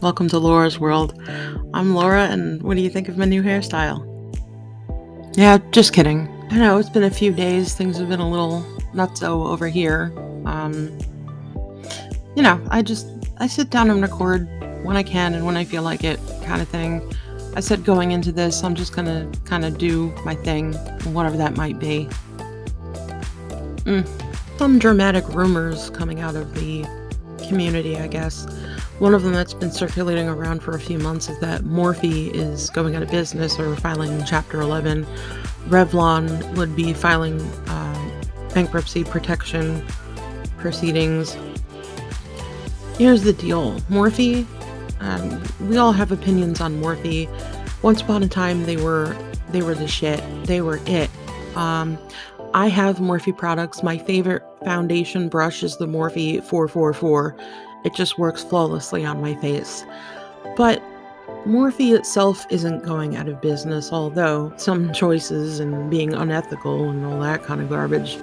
Welcome to Laura's World. I'm Laura, and what do you think of my new hairstyle? Yeah, just kidding. I know, it's been a few days. Things have been a little nutso over here. I sit down and record when I can and when I feel like it, kind of thing. I said going into this, I'm just gonna kind of do my thing, whatever that might be. Some dramatic rumors coming out of the community, I guess. One of them that's been circulating around for a few months is that Morphe is going out of business or filing Chapter 11. Revlon would be filing bankruptcy protection proceedings. Here's the deal. Morphe, we all have opinions on Morphe. Once upon a time, they were the shit. They were it. I have Morphe products. My favorite foundation brush is the Morphe 444. It just works flawlessly on my face. But Morphe itself isn't going out of business, although some choices and being unethical and all that kind of garbage,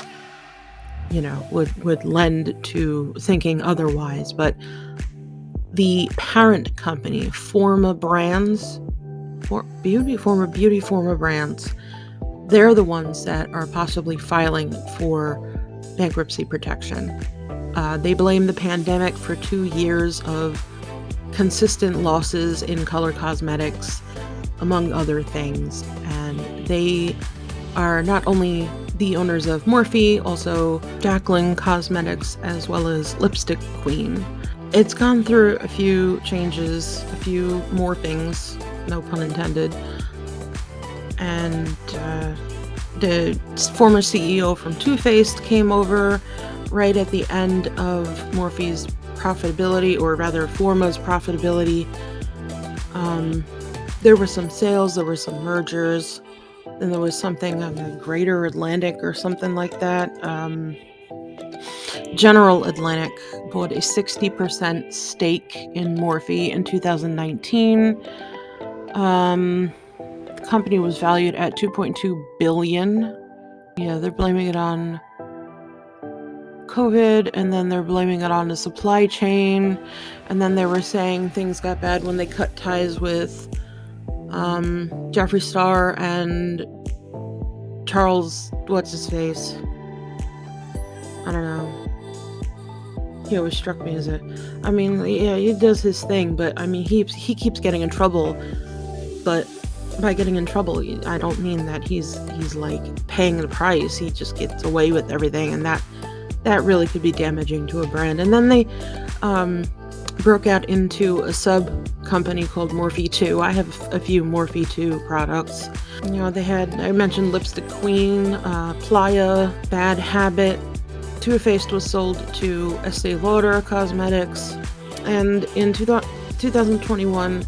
would lend to thinking otherwise. But the parent company, Forma Brands, Forma Brands, they're the ones that are possibly filing for bankruptcy protection. They blame the pandemic for 2 years of consistent losses in color cosmetics, among other things. And they are not only the owners of Morphe, also Jacqueline Cosmetics, as well as Lipstick Queen. It's gone through a few changes, a few morphings, no pun intended. And the former CEO from Too Faced came over right at the end of Morphe's profitability, or rather Forma's profitability. There were some sales, there were some mergers, then there was something on the Greater Atlantic or something like that. General Atlantic bought a 60% stake in Morphe in 2019. The company was valued at $2.2 billion. Yeah, they're blaming it on COVID, and then they're blaming it on the supply chain, and then they were saying things got bad when they cut ties with Jeffree Star and Charles, what's his face? I don't know. He always struck me as he does his thing, but he keeps getting in trouble. But by getting in trouble, I don't mean that he's like paying the price. He just gets away with everything, and that really could be damaging to a brand. And then they broke out into a sub company called Morphe 2. I have a few Morphe 2 products. I mentioned Lipstick Queen, Playa, Bad Habit. Too Faced was sold to Estee Lauder Cosmetics. And in 2021,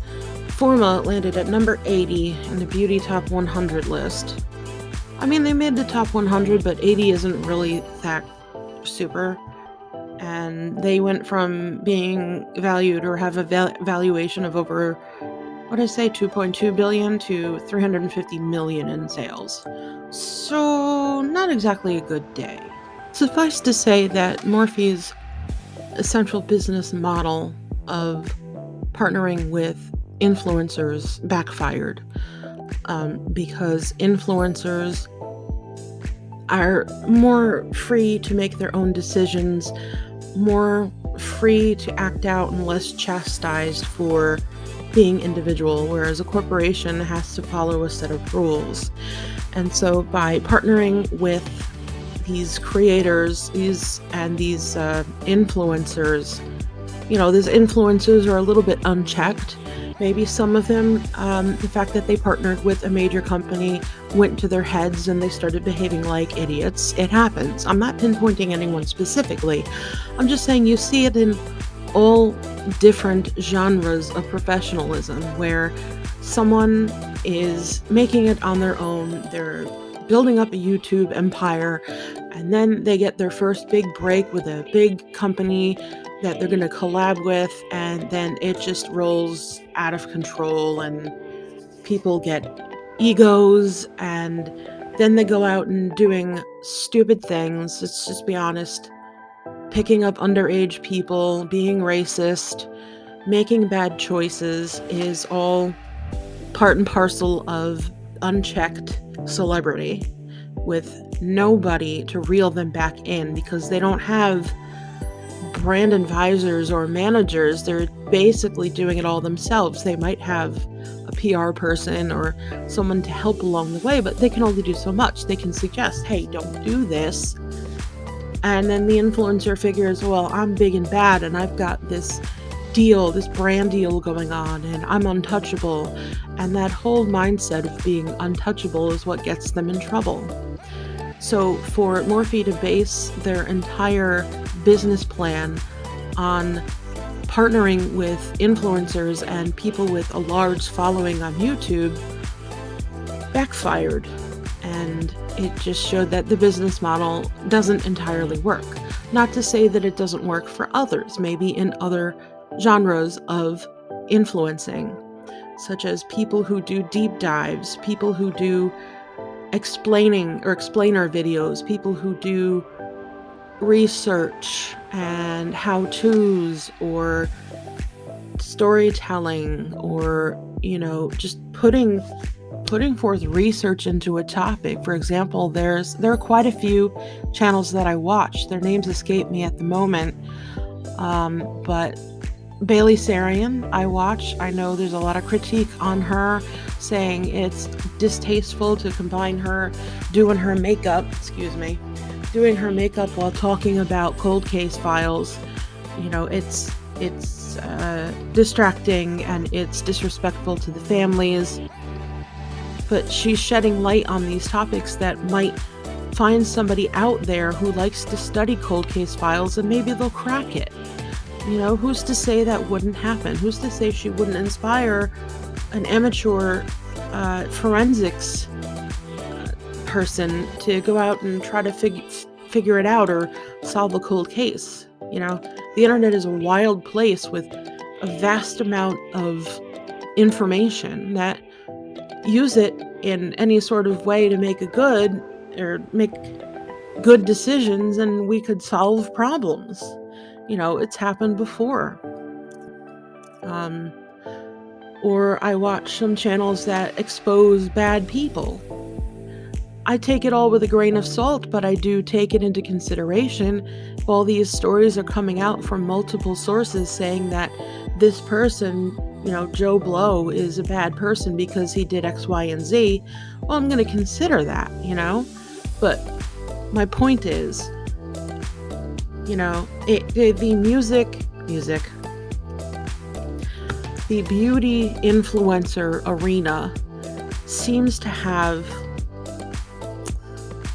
Forma landed at number 80 in the Beauty Top 100 list. They made the top 100, but 80 isn't really that super. And they went from being valued or have a valuation of over, 2.2 billion to 350 million in sales. So not exactly a good day. Suffice to say that Morphe's essential business model of partnering with influencers backfired, because influencers are more free to make their own decisions, more free to act out, and less chastised for being individual, whereas a corporation has to follow a set of rules. And so by partnering with these creators, these influencers, these influencers are a little bit unchecked. Maybe some of them, the fact that they partnered with a major company went to their heads and they started behaving like idiots. It happens. I'm not pinpointing anyone specifically. I'm just saying you see it in all different genres of professionalism, where someone is making it on their own, they're building up a YouTube empire, and then they get their first big break with a big company that they're going to collab with, and then it just rolls out of control and people get egos, and then they go out and doing stupid things. Let's just be honest. Picking up underage people, being racist, making bad choices is all part and parcel of unchecked celebrity with nobody to reel them back in because they don't have brand advisors or managers. They're basically doing it all themselves. They might have a PR person or someone to help along the way, but they can only do so much. They can suggest, hey, don't do this. And then the influencer figures, well, I'm big and bad and I've got this deal, this brand deal going on, and I'm untouchable. And that whole mindset of being untouchable is what gets them in trouble. So for Morphe to base their entire business plan on partnering with influencers and people with a large following on YouTube backfired. And it just showed that the business model doesn't entirely work. Not to say that it doesn't work for others, maybe in other genres of influencing, such as people who do deep dives, people who do explaining or explainer videos, people who do research and how-tos or storytelling, or just putting forth research into a topic. For example, there are quite a few channels that I watch. Their names escape me at the moment, but Bailey Sarian I watch. I know there's a lot of critique on her, saying it's distasteful to combine her doing her makeup while talking about cold case files. It's distracting and it's disrespectful to the families. But she's shedding light on these topics that might find somebody out there who likes to study cold case files, and maybe they'll crack it. Who's to say that wouldn't happen? Who's to say she wouldn't inspire an amateur forensics person to go out and try to figure it out or solve a cold case? The internet is a wild place with a vast amount of information that use it in any sort of way to make good decisions, and we could solve problems. It's happened before. Or I watch some channels that expose bad people. I take it all with a grain of salt, but I do take it into consideration. While these stories are coming out from multiple sources saying that this person, Joe Blow, is a bad person because he did X, Y, and Z, well, I'm going to consider that, But my point is, the beauty influencer arena seems to have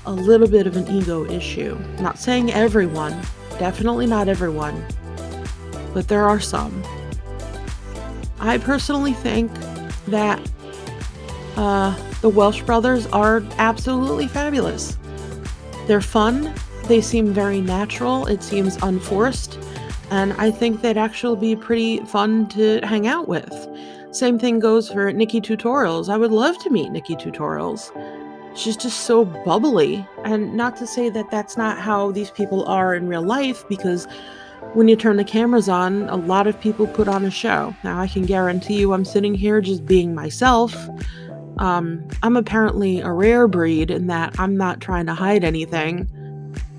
a little bit of an ego issue. I'm not saying everyone, definitely not everyone, but there are some. I personally think that the Welsh brothers are absolutely fabulous. They're fun. They seem very natural. It seems unforced. And I think they'd actually be pretty fun to hang out with. Same thing goes for Nikki Tutorials. I would love to meet Nikki Tutorials. She's just so bubbly. And not to say that that's not how these people are in real life, because when you turn the cameras on, a lot of people put on a show. Now, I can guarantee you I'm sitting here just being myself. I'm apparently a rare breed in that I'm not trying to hide anything.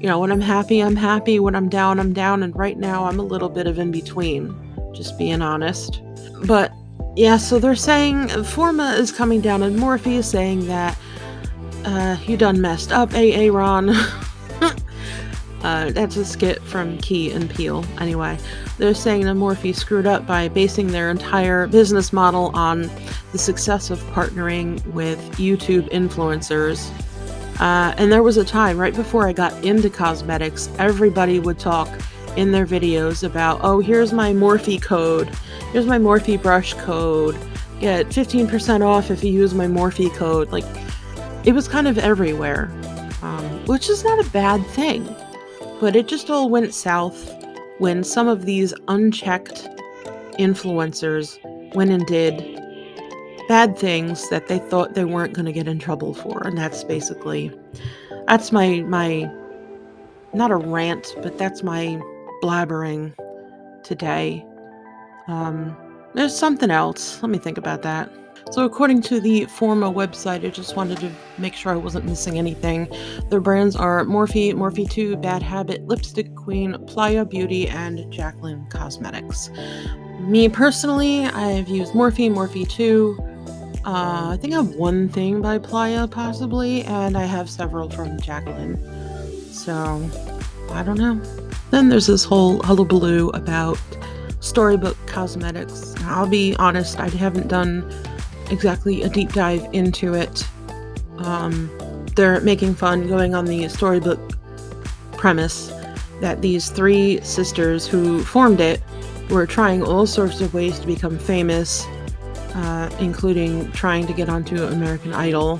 When I'm happy, I'm happy. When I'm down, I'm down. And right now, I'm a little bit of in between, just being honest. But yeah, so they're saying Forma is coming down, and Morphe is saying that you done messed up, Ron. That's a skit from Key and Peele. Anyway, they're saying that Morphe screwed up by basing their entire business model on the success of partnering with YouTube influencers. And there was a time right before I got into cosmetics, everybody would talk in their videos about, oh, here's my Morphe code. Here's my Morphe brush code. Get 15% off if you use my Morphe code. Like, it was kind of everywhere, which is not a bad thing. But it just all went south when some of these unchecked influencers went and did bad things that they thought they weren't going to get in trouble for. And that's my not a rant, but that's my blabbering today. There's something else. Let me think about that. So according to the Forma website, I just wanted to make sure I wasn't missing anything. Their brands are Morphe, Morphe 2, Bad Habit, Lipstick Queen, Playa Beauty, and Jacqueline Cosmetics. Me personally, I've used Morphe, Morphe 2. I think I have one thing by Playa possibly, and I have several from Jacqueline. So, I don't know. Then there's this whole hullabaloo about Storybook Cosmetics. I'll be honest, I haven't done exactly a deep dive into it. They're making fun, going on the Storybook premise that these three sisters who formed it were trying all sorts of ways to become famous, including trying to get onto American Idol.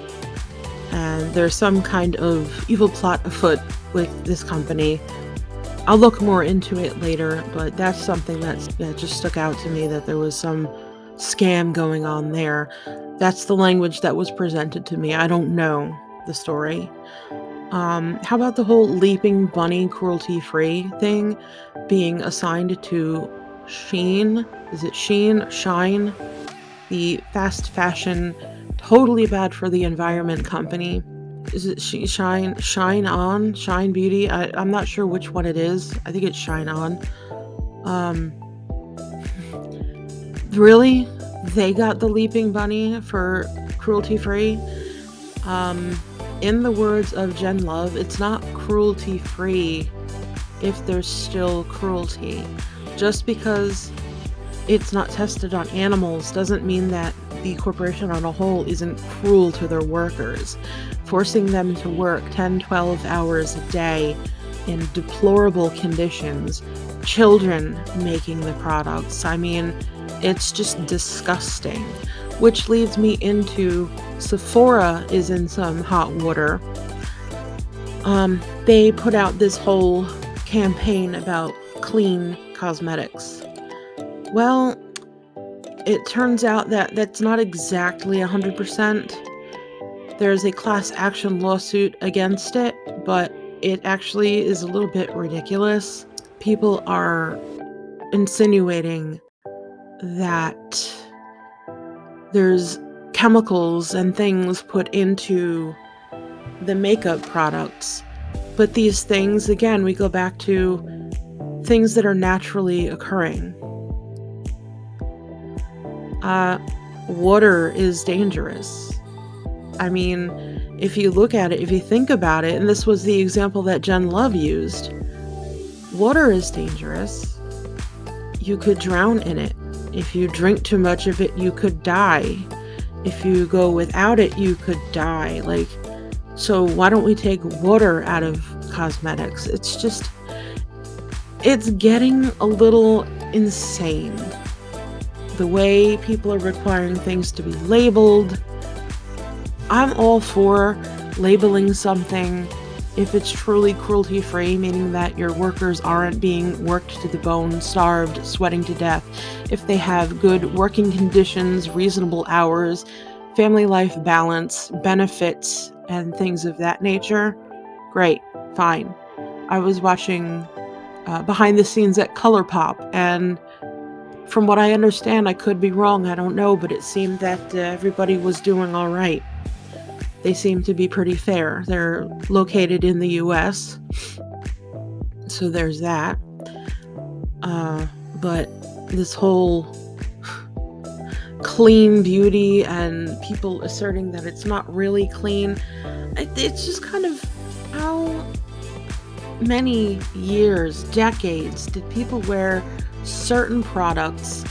And there's some kind of evil plot afoot with this company. I'll look more into it later, but that's something that just stuck out to me, that there was some scam going on there. That's the language that was presented to me. I don't know the story. How about the whole Leaping Bunny cruelty-free thing being assigned to Shein? Is it Shein? Shine? The fast fashion, totally bad for the environment company. Is it Shine On? Shine Beauty? I'm not sure which one it is. I think it's Shine On. Really? They got the Leaping Bunny for cruelty-free? In the words of Jen Love, it's not cruelty-free if there's still cruelty. Just because it's not tested on animals doesn't mean that the corporation on a whole isn't cruel to their workers, forcing them to work 10, 12 hours a day in deplorable conditions, children making the products. I mean, it's just disgusting. Which leads me into Sephora is in some hot water. They put out this whole campaign about clean cosmetics. Well, it turns out that that's not exactly 100%. There's a class action lawsuit against it, but it actually is a little bit ridiculous. People are insinuating that there's chemicals and things put into the makeup products. But these things, again, we go back to things that are naturally occurring. Water is dangerous. I mean, if you look at it, if you think about it, and this was the example that Jen Love used, water is dangerous. You could drown in it. If you drink too much of it, you could die. If you go without it, you could die. So why don't we take water out of cosmetics? It's getting a little insane. The way people are requiring things to be labeled. I'm all for labeling something if it's truly cruelty-free, meaning that your workers aren't being worked to the bone, starved, sweating to death. If they have good working conditions, reasonable hours, family life balance, benefits, and things of that nature, great, fine. I was watching behind the scenes at ColourPop, and from what I understand, I could be wrong, I don't know, but it seemed that everybody was doing all right. They seem to be pretty fair. They're located in the US, so there's that. But this whole clean beauty and people asserting that it's not really clean, it's just kind of, how many years, decades did people wear certain products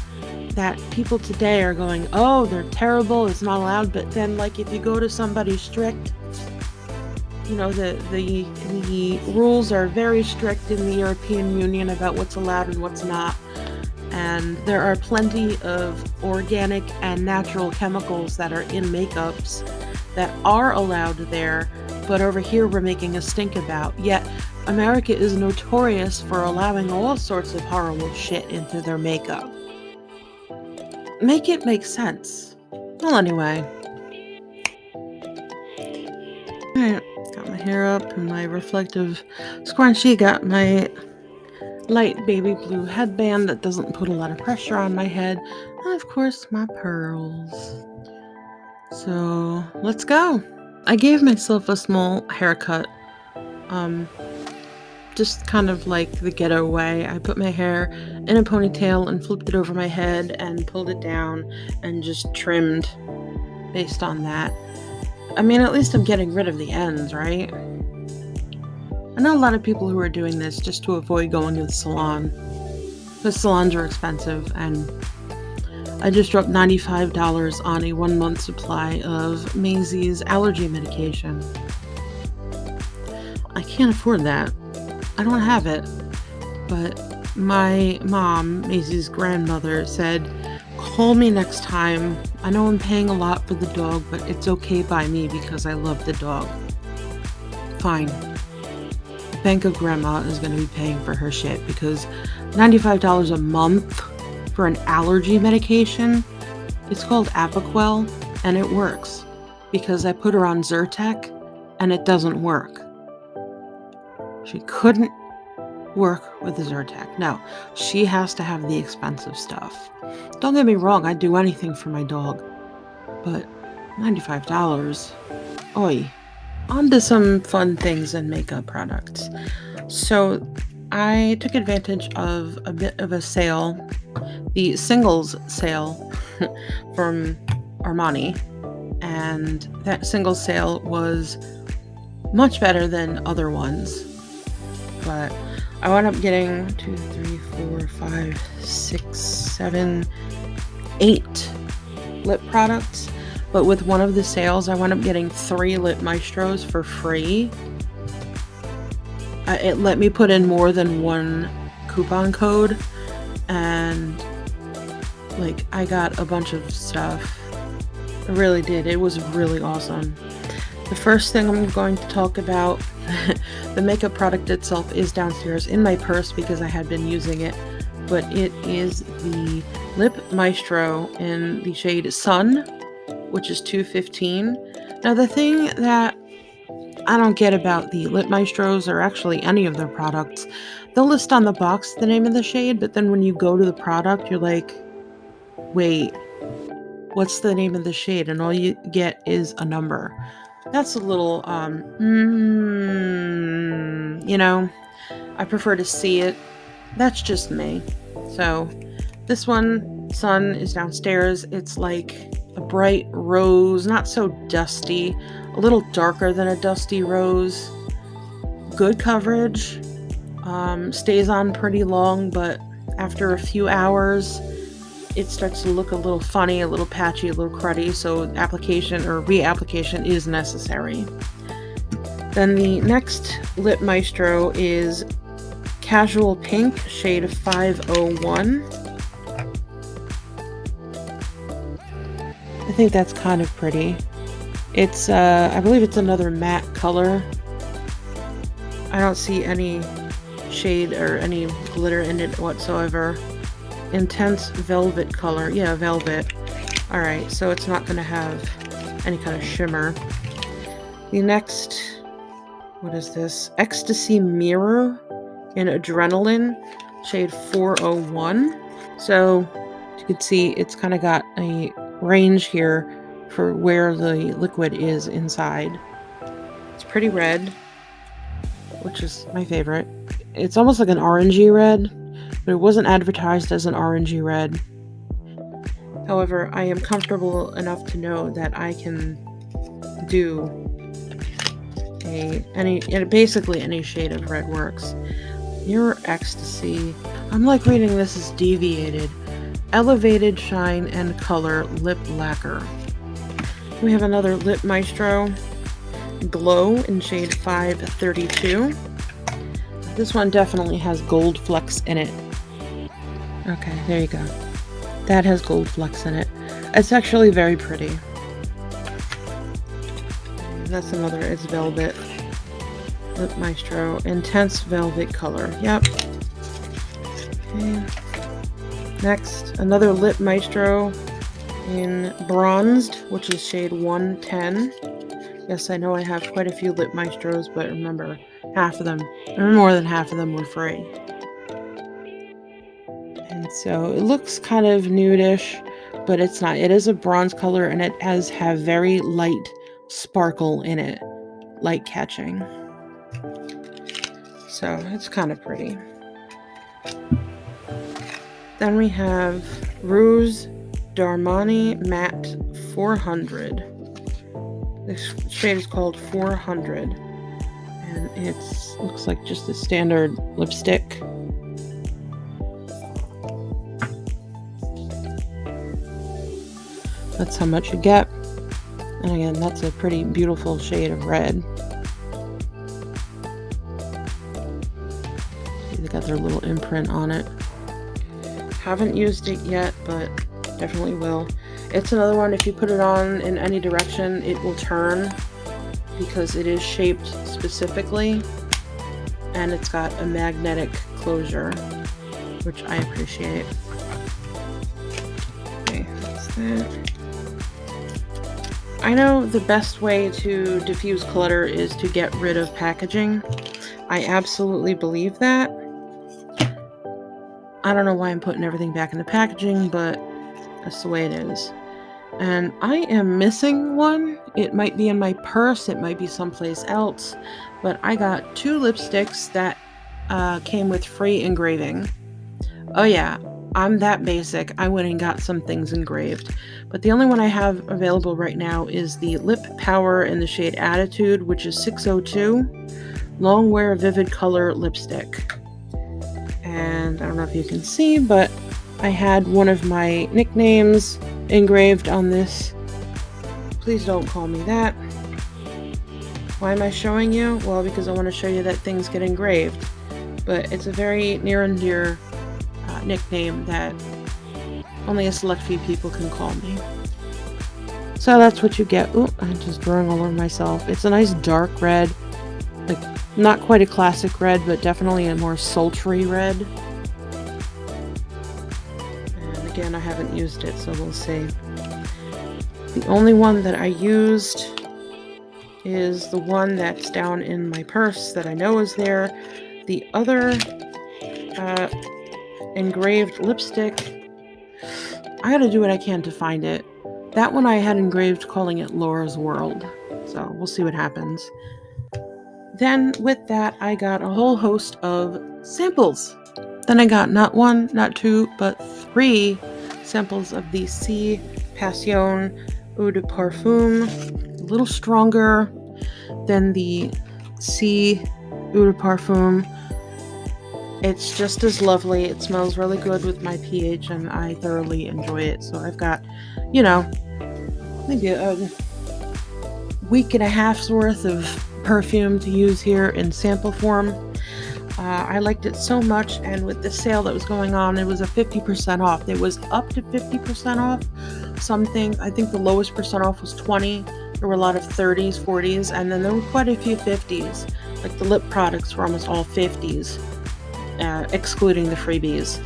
that people today are going, oh, they're terrible, it's not allowed? But then, if you go to somebody strict, the rules are very strict in the European Union about what's allowed and what's not. And there are plenty of organic and natural chemicals that are in makeups that are allowed there, but over here we're making a stink about. Yet America is notorious for allowing all sorts of horrible shit into their makeup. Make it make sense. Well, anyway. Alright, got my hair up and my reflective scrunchie, got my light baby blue headband that doesn't put a lot of pressure on my head, and of course my pearls. So let's go. I gave myself a small haircut, just kind of like the ghetto way. I put my hair in a ponytail and flipped it over my head and pulled it down and just trimmed based on that. I mean, at least I'm getting rid of the ends, right? I know a lot of people who are doing this just to avoid going to the salon, because salons are expensive, and I just dropped $95 on a 1-month supply of Maisie's allergy medication. I can't afford that. I don't have it. But my mom, Maisie's grandmother, said, call me next time. I know I'm paying a lot for the dog, but it's okay by me because I love the dog. Fine. Bank of Grandma is going to be paying for her shit, because $95 a month for an allergy medication, it's called Apoquel, and it works because I put her on Zyrtec and it doesn't work. She couldn't work with the Zyrtec. No, she has to have the expensive stuff. Don't get me wrong, I'd do anything for my dog, but $95, oi. On to some fun things in makeup products. So I took advantage of a bit of a sale, the singles sale from Armani, and that singles sale was much better than other ones. But I wound up getting 2, 3, 4, 5, 6, 7, 8 lip products. But with one of the sales, I wound up getting 3 Lip Maestros for free. It let me put in more than one coupon code, and like I got a bunch of stuff. I really did. It was really awesome. The first thing I'm going to talk about, the makeup product itself is downstairs in my purse because I had been using it, but it is the Lip Maestro in the shade Sun, which is $2.15. Now, the thing that I don't get about the Lip Maestros, or actually any of their products, they'll list on the box the name of the shade, but then when you go to the product, you're like, wait, what's the name of the shade? And all you get is a number. That's a little, I prefer to see it. That's just me. So this one, Sun, is downstairs. It's like a bright rose, not so dusty, a little darker than a dusty rose. Good coverage, stays on pretty long, but after a few hours, it starts to look a little funny, a little patchy, a little cruddy, so application or reapplication is necessary. Then the next Lip Maestro is Casual Pink, shade 501. I think that's kind of pretty. It's, I believe it's another matte color. I don't see any shade or any glitter in it whatsoever. Intense velvet color. Yeah, velvet. Alright, so it's not going to have any kind of shimmer. The next, what is this? Ecstasy Mirror in Adrenaline, shade 401. So, you can see it's kind of got a range here for where the liquid is inside. It's pretty red, which is my favorite. It's almost like an orangey red, but it wasn't advertised as an orangey red. However, I am comfortable enough to know that I can do basically any shade of red works. Mirror Ecstasy. I'm like reading this as deviated. Elevated Shine and Color Lip Lacquer. We have another Lip Maestro Glow in shade 532. This one definitely has gold flecks in it. Okay, there you go. That has gold flecks in it. It's actually very pretty. That's another, it's Velvet Lip Maestro. Intense Velvet Color. Yep. Okay. Next, another Lip Maestro in Bronzed, which is shade 110. Yes, I know I have quite a few Lip Maestros, but remember, more than half of them were free. So it looks kind of nudish, but it's not. It is a bronze color, and it has very light sparkle in it, light catching. So it's kind of pretty. Then we have Rouge d'Armani Matte 400. This shade is called 400, and it looks like just a standard lipstick. That's how much you get. And again, that's a pretty beautiful shade of red. They got their little imprint on it. Haven't used it yet, but definitely will. It's another one, if you put it on in any direction, it will turn because it is shaped specifically, and it's got a magnetic closure, which I appreciate. Okay, that's that. I know the best way to diffuse clutter is to get rid of packaging. I absolutely believe that. I don't know why I'm putting everything back in the packaging, but that's the way it is. And I am missing one. It might be in my purse, it might be someplace else, but I got 2 lipsticks that came with free engraving. Oh yeah, I'm that basic. I went and got some things engraved. But the only one I have available right now is the Lip Power in the shade Attitude, which is 602, Long Wear Vivid Color Lipstick. And I don't know if you can see, but I had one of my nicknames engraved on this. Please don't call me that. Why am I showing you? Well, because I want to show you that things get engraved. But it's a very near and dear nickname that only a select few people can call me. So that's what you get. Ooh, I'm just drawing all over myself. It's a nice dark red. Like, not quite a classic red, but definitely a more sultry red. And again, I haven't used it, so we'll see. The only one that I used is the one that's down in my purse that I know is there. The other engraved lipstick, I gotta do what I can to find it. That one I had engraved calling it Laura's World, so we'll see what happens. Then with that, I got a whole host of samples. Then I got not 1, not 2, but 3 samples of the C Passion Eau de Parfum. A little stronger than the C Eau de Parfum. It's just as lovely. It smells really good with my pH, and I thoroughly enjoy it. So I've got, maybe a week and a half's worth of perfume to use here in sample form. I liked it so much, and with the sale that was going on, it was a 50% off. It was up to 50% off. Something, I think the lowest percent off was 20. There were a lot of 30s, 40s, and then there were quite a few 50s. Like the lip products were almost all 50s. Excluding the freebies.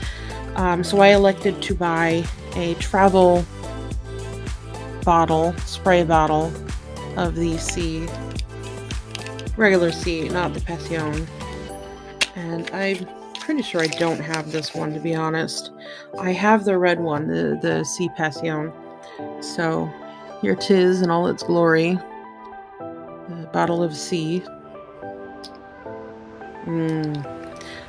So I elected to buy a travel bottle, spray bottle of the C, regular C, not the Passion. And I'm pretty sure I don't have this one, to be honest. I have the red one, the C Passion. So here 'tis in all its glory. The bottle of C.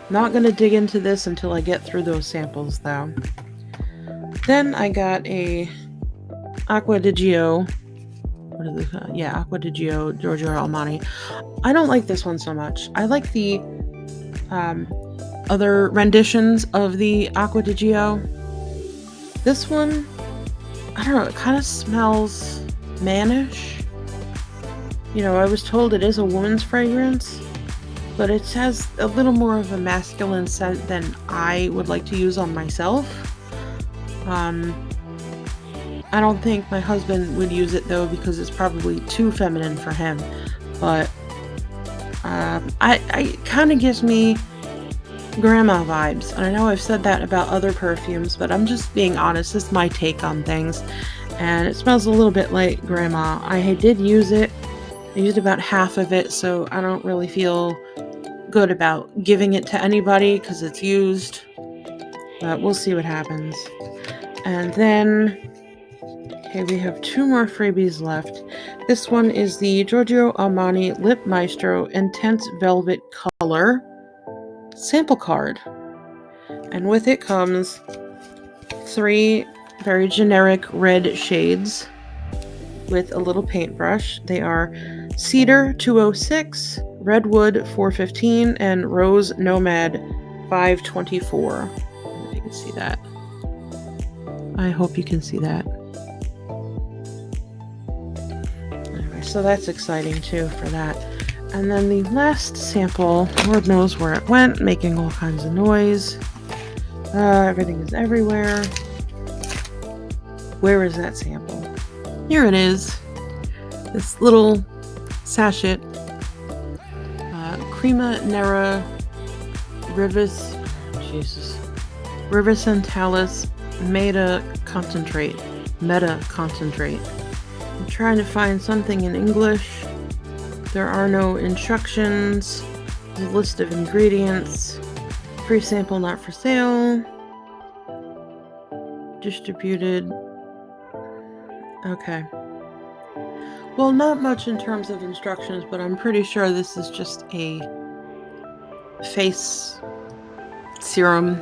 Not gonna dig into this until I get through those samples, though. Then I got a Acqua di Gio. What is this? Acqua di Gio Giorgio Armani. I don't like this one so much. I like the other renditions of the Acqua di Gio. This one, I don't know, it kind of smells mannish. I was told it is a woman's fragrance, but it has a little more of a masculine scent than I would like to use on myself. I don't think my husband would use it, though, because it's probably too feminine for him. But it kind of gives me grandma vibes. And I know I've said that about other perfumes, but I'm just being honest. This is my take on things. And it smells a little bit like grandma. I did use it. I used about half of it, so I don't really feel good about giving it to anybody because it's used. but we'll see what happens. And then, okay, we have 2 more freebies left. This one is the Giorgio Armani Lip Maestro Intense Velvet Color sample card. And with it comes 3 very generic red shades with a little paintbrush. They are Cedar 206, Redwood 415, and Rose Nomad 524. I don't know if you can see that. I hope you can see that. Anyway, so that's exciting too for that. And then the last sample, Lord knows where it went, making all kinds of noise. Everything is everywhere. Where is that sample? Here it is. This little sachet. Crema Nera Rivicentalis Meta Concentrate. I'm trying to find something in English. There are no instructions. There's a list of ingredients. Free sample not for sale. Distributed. Okay. Well, not much in terms of instructions, but I'm pretty sure this is just a face serum,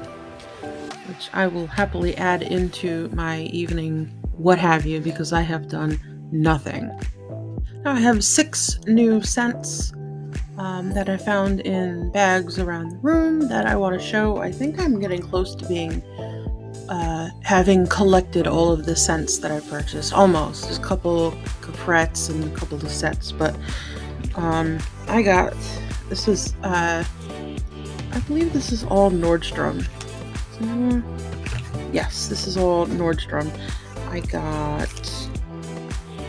which I will happily add into my evening what have you, because I have done nothing. Now I have 6 new scents that I found in bags around the room that I want to show. I think I'm getting close to being having collected all of the scents that I purchased. Almost. There's a couple couprettes and a couple of sets, but I got, this is I believe this is all Nordstrom. Yes, this is all Nordstrom. I got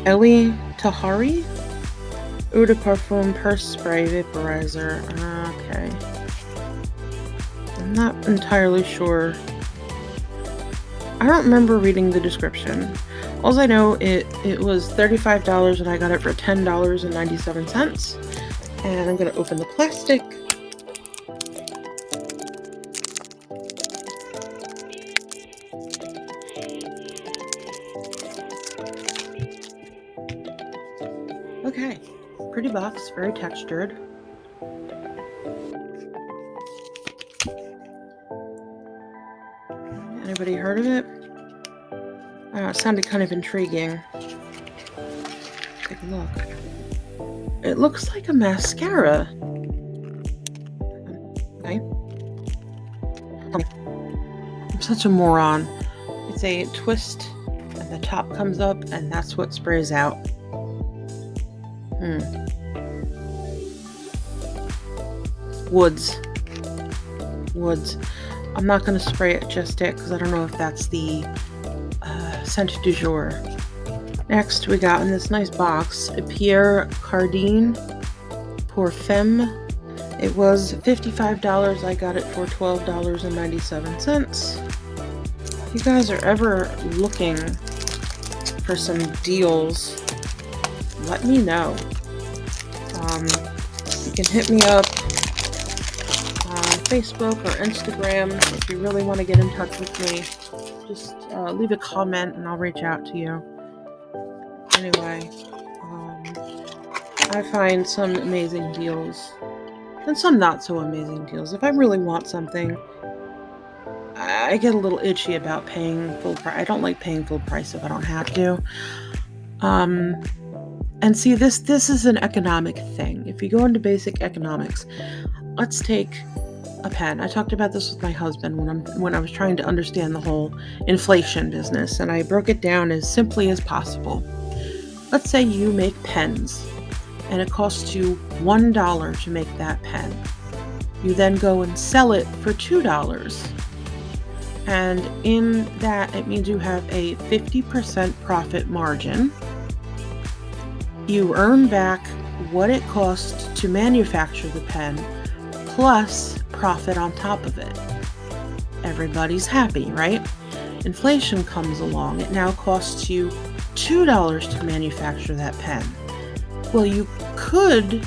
Ellie Tahari Eau de Parfum Purse Spray Vaporizer. Okay. I'm not entirely sure. I don't remember reading the description. All I know, it was $35 and I got it for $10.97. And I'm going to open the plastic. Okay, pretty box, very textured. Anybody heard of it? It sounded kind of intriguing. Take a look. It looks like a mascara. Okay. I'm such a moron. It's a twist, and the top comes up, and that's what sprays out. Woods. I'm not going to spray it just yet because I don't know if that's the scent du jour. Next, we got in this nice box a Pierre Cardin Pour Femme. It was $55. I got it for $12.97. If you guys are ever looking for some deals, let me know. You can hit me up on Facebook or Instagram if you really want to get in touch with me. Just leave a comment and I'll reach out to you. Anyway, I find some amazing deals and some not so amazing deals. If I really want something, I get a little itchy about paying full price. I don't like paying full price if I don't have to. And see, this is an economic thing. If you go into basic economics, let's take a pen. I talked about this with my husband when I was trying to understand the whole inflation business, and I broke it down as simply as possible. Let's say you make pens, and it costs you $1 to make that pen. You then go and sell it for $2. And in that, it means you have a 50% profit margin. You earn back what it cost to manufacture the pen, plus profit on top of it. Everybody's happy, right? Inflation comes along. It now costs you $2 to manufacture that pen. Well, you could,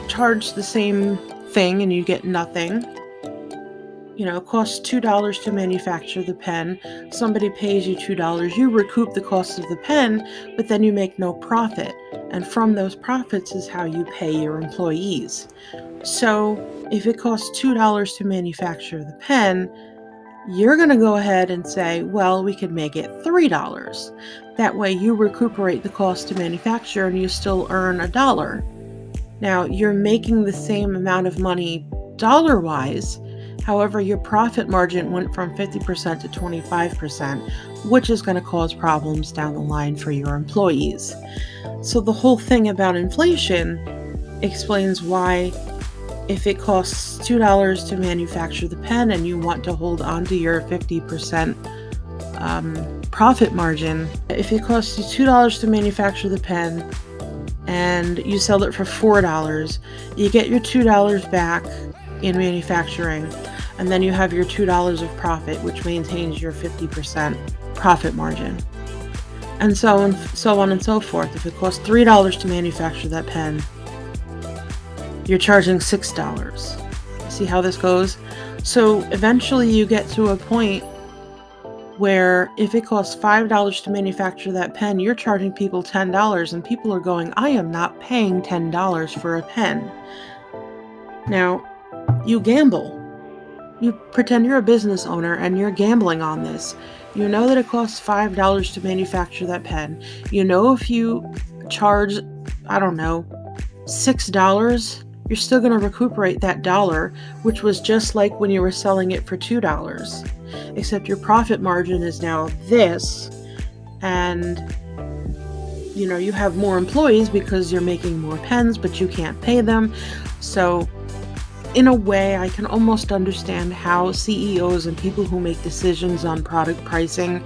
charge the same thing and you get nothing. It costs $2 to manufacture the pen. Somebody pays you $2. You recoup the cost of the pen, but then you make no profit. And from those profits is how you pay your employees. So if it costs $2 to manufacture the pen, you're going to go ahead and say, well, we could make it $3. That way you recuperate the cost to manufacture and you still earn $1. Now, you're making the same amount of money dollar-wise. However, your profit margin went from 50% to 25%, which is going to cause problems down the line for your employees. So the whole thing about inflation explains why if it costs $2 to manufacture the pen and you want to hold on to your 50% profit margin, if it costs you $2 to manufacture the pen and you sell it for $4, you get your $2 back in manufacturing, and then you have your $2 of profit, which maintains your 50% profit margin. And so on and so forth. If it costs $3 to manufacture that pen, you're charging $6. See how this goes? So eventually you get to a point where if it costs $5 to manufacture that pen, you're charging people $10, and people are going, I am not paying $10 for a pen. Now, you gamble. You pretend you're a business owner and you're gambling on this. You know that it costs $5 to manufacture that pen. You know if you charge, $6, you're still going to recuperate that $1, which was just like when you were selling it for $2. Except your profit margin is now this, and you have more employees because you're making more pens, but you can't pay them. So in a way, I can almost understand how CEOs and people who make decisions on product pricing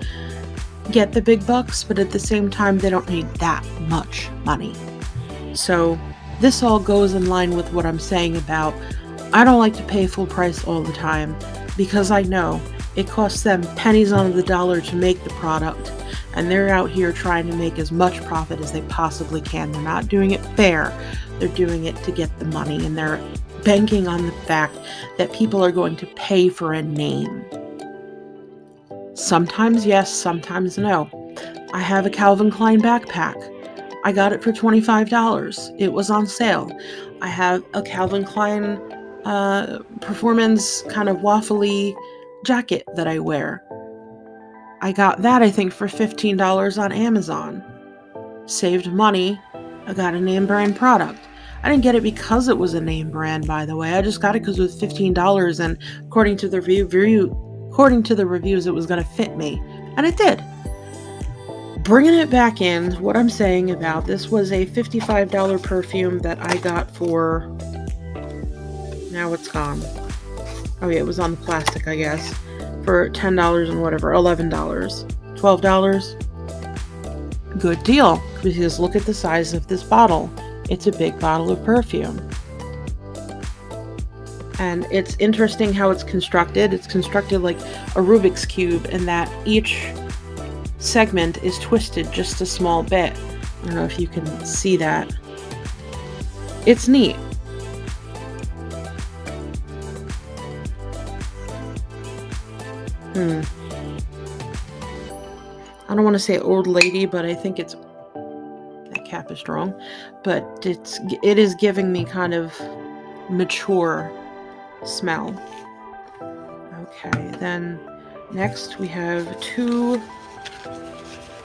get the big bucks, but at the same time, they don't need that much money. So this all goes in line with what I'm saying about I don't like to pay full price all the time, because I know it costs them pennies on the dollar to make the product, and they're out here trying to make as much profit as they possibly can. They're not doing it fair. They're doing it to get the money, and they're banking on the fact that people are going to pay for a name. Sometimes yes, sometimes no. I have a Calvin Klein backpack. I got it for $25. It was on sale. I have a Calvin Klein performance kind of waffly jacket that I wear. I got that, I think, for $15 on Amazon. Saved money. I got a name brand product. I didn't get it because it was a name brand, by the way. I just got it because it was $15, and according to the reviews, it was going to fit me, and it did. Bringing it back in, what I'm saying about this was a $55 perfume that I got for, now it's gone. Oh yeah, it was on the plastic, I guess, for $10 and whatever, $11, $12. Good deal, because look at the size of this bottle. It's a big bottle of perfume. And it's interesting how it's constructed. It's constructed like a Rubik's Cube, in that each segment is twisted just a small bit. I don't know if you can see that. It's neat. I don't want to say old lady, but I think it's, that cap is strong, but it is giving me kind of mature smell. Okay, then next we have two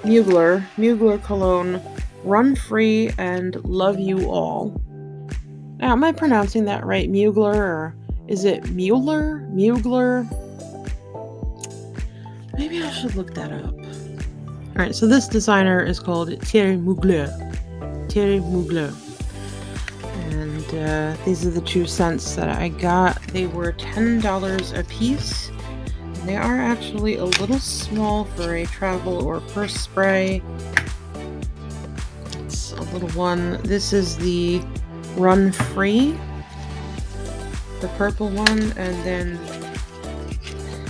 Mugler cologne, Run Free and Love You All. Now, am I pronouncing that right? Mugler, or is it Mugler? Maybe I should look that up. Alright, so this designer is called Thierry Mugler. And these are the 2 scents that I got. They were $10 a piece. And they are actually a little small for a travel or purse spray. It's a little one. This is the Run Free, the purple one, and then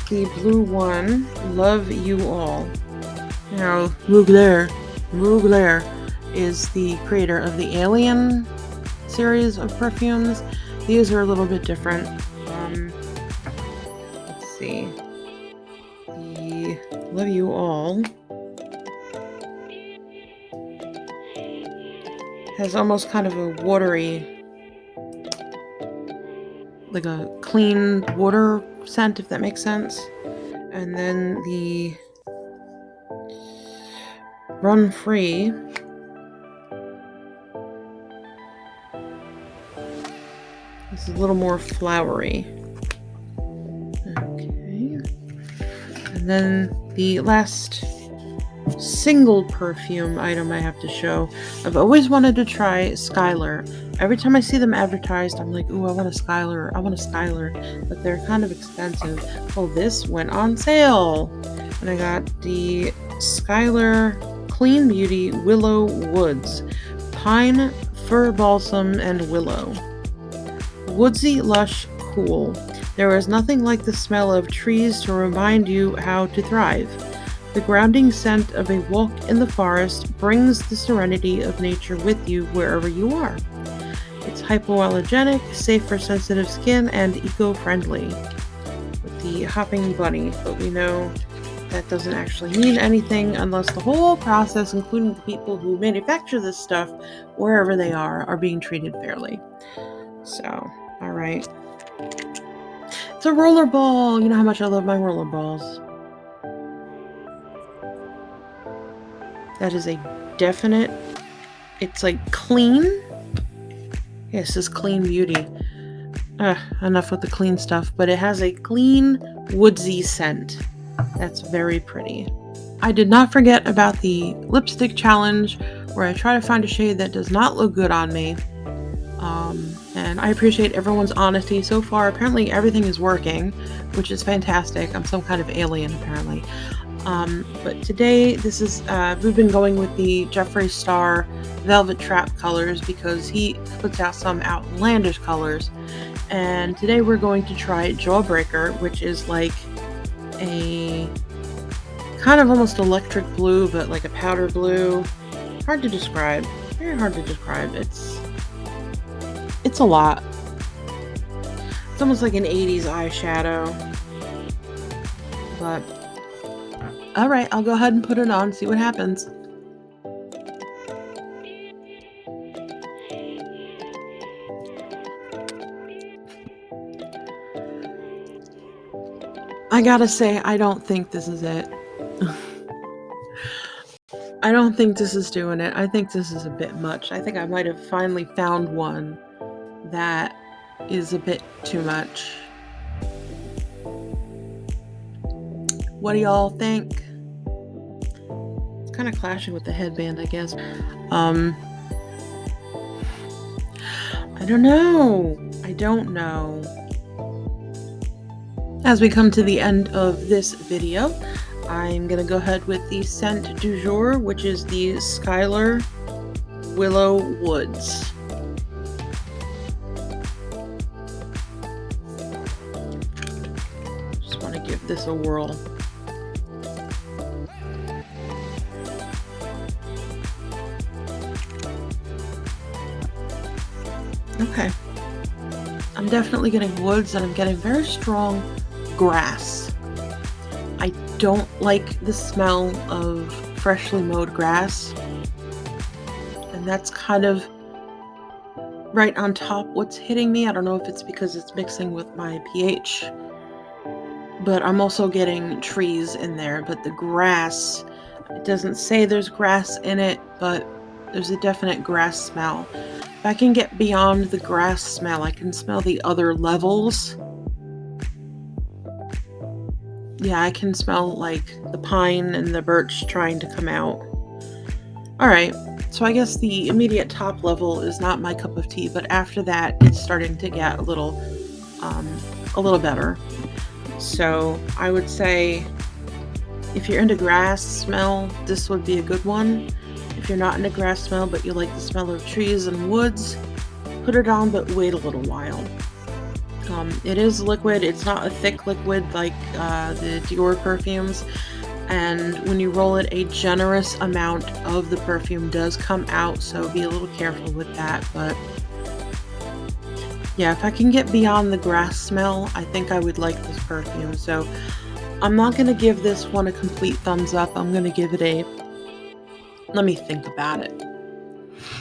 the blue one, Love You All. Now, Mugler is the creator of the Alien series of perfumes. These are a little bit different. see. The Love You All has almost kind of a watery, like a clean water scent, if that makes sense. And then the Run Free is a little more flowery. Okay. And then the last single perfume item I have to show. I've always wanted to try Skylar. Every time I see them advertised, I'm like, ooh, I want a Skylar, but they're kind of expensive. Well, this went on sale, and I got the Skylar Clean Beauty Willow Woods, Pine, Fir Balsam, and Willow. Woodsy, lush, cool. There is nothing like the smell of trees to remind you how to thrive. The grounding scent of a walk in the forest brings the serenity of nature with you wherever you are. It's hypoallergenic, safe for sensitive skin, and eco-friendly. With the hopping bunny, but we know that doesn't actually mean anything unless the whole process, including the people who manufacture this stuff, wherever they are being treated fairly. So, alright. It's a rollerball! You know how much I love my rollerballs. That is a definite, it's like clean. Yes, this is Clean Beauty. Enough with the clean stuff, but it has a clean, woodsy scent. That's very pretty. I did not forget about the lipstick challenge, where I try to find a shade that does not look good on me. And I appreciate everyone's honesty so far. Apparently everything is working, which is fantastic. I'm some kind of alien, apparently. But today, this is, we've been going with the Jeffree Star Velvet Trap colors because he puts out some outlandish colors. And today we're going to try Jawbreaker, which is like a kind of almost electric blue, but like a powder blue. Hard to describe. Very hard to describe. It's a lot. It's almost like an 80s eyeshadow. But alright, I'll go ahead and put it on, see what happens. I gotta say, I don't think this is it. I don't think this is doing it. I think this is a bit much. I think I might have finally found one that is a bit too much. What do y'all think? It's kind of clashing with the headband, I guess. I don't know. As we come to the end of this video, I'm gonna go ahead with the scent du jour, which is the Skylar Willow Woods. Just want to give this a whirl. Okay. I'm definitely getting woods, and I'm getting very strong grass. I don't like the smell of freshly mowed grass. And that's kind of right on top what's hitting me. I don't know if it's because it's mixing with my pH. But I'm also getting trees in there. But the grass, it doesn't say there's grass in it, but there's a definite grass smell. If I can get beyond the grass smell, I can smell the other levels. Yeah, I can smell like the pine and the birch trying to come out. Alright, so I guess the immediate top level is not my cup of tea, but after that it's starting to get a little better. So I would say if you're into grass smell, this would be a good one. If you're not into grass smell, but you like the smell of trees and woods, put it on, but wait a little while. It is liquid. It's not a thick liquid like the Dior perfumes. And when you roll it, a generous amount of the perfume does come out, so be a little careful with that. But Yeah, if I can get beyond the grass smell, I think I would like this perfume. So I'm not going to give this one a complete thumbs up. I'm going to give it a, let me think about it.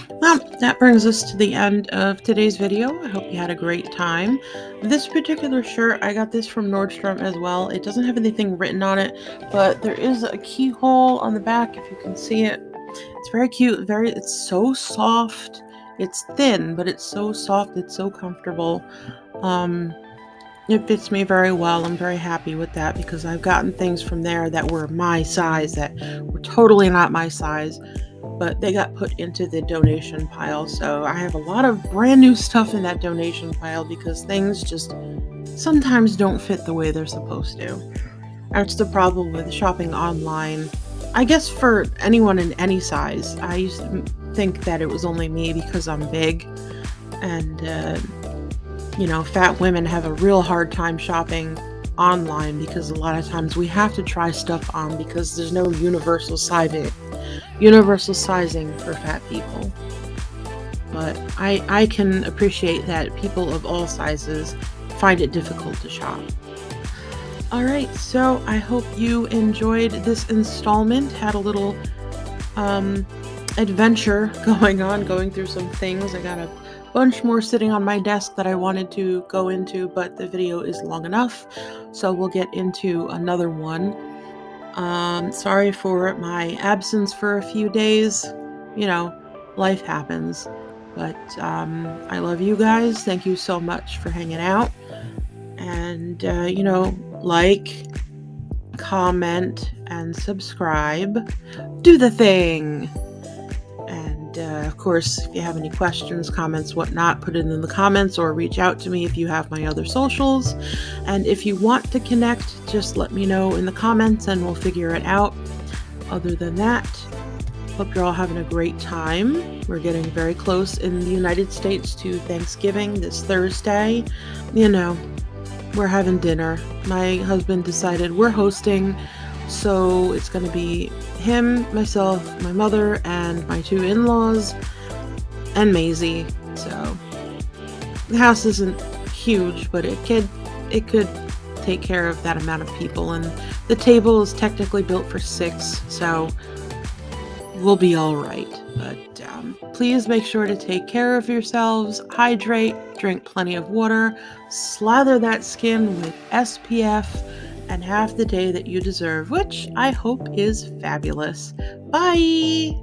Well, that brings us to the end of today's video. I hope you had a great time. This particular shirt, I got this from Nordstrom as well. It doesn't have anything written on it, but there is a keyhole on the back if you can see it. It's very cute. It's so soft. It's thin, but it's so soft. It's so comfortable. It fits me very well. I'm very happy with that because I've gotten things from there that were my size that were totally not my size, but they got put into the donation pile. So I have a lot of brand new stuff in that donation pile because things just sometimes don't fit the way they're supposed to. That's the problem with shopping online. I guess for anyone in any size. I used to think that it was only me because I'm big, and fat women have a real hard time shopping online because a lot of times we have to try stuff on because there's no universal sizing for fat people. But I can appreciate that people of all sizes find it difficult to shop. Alright, so I hope you enjoyed this installment, had a little adventure going through some things. I got a bunch more sitting on my desk that I wanted to go into, but the video is long enough, so we'll get into another one. Sorry for my absence for a few days. Life happens. But I love you guys. Thank you so much for hanging out. And, like, comment, and subscribe. Do the thing! And, of course, if you have any questions, comments, whatnot, put it in the comments or reach out to me if you have my other socials. And if you want to connect, just let me know in the comments and we'll figure it out. Other than that, hope you're all having a great time. We're getting very close in the United States to Thanksgiving this Thursday. We're having dinner. My husband decided we're hosting, so it's going to be him, myself, my mother, and my two in-laws, and Maisie. So the house isn't huge, but it could take care of that amount of people, and the table is technically built for 6, so we'll be all right. But please make sure to take care of yourselves, hydrate, drink plenty of water, slather that skin with SPF, and have the day that you deserve, which I hope is fabulous. Bye!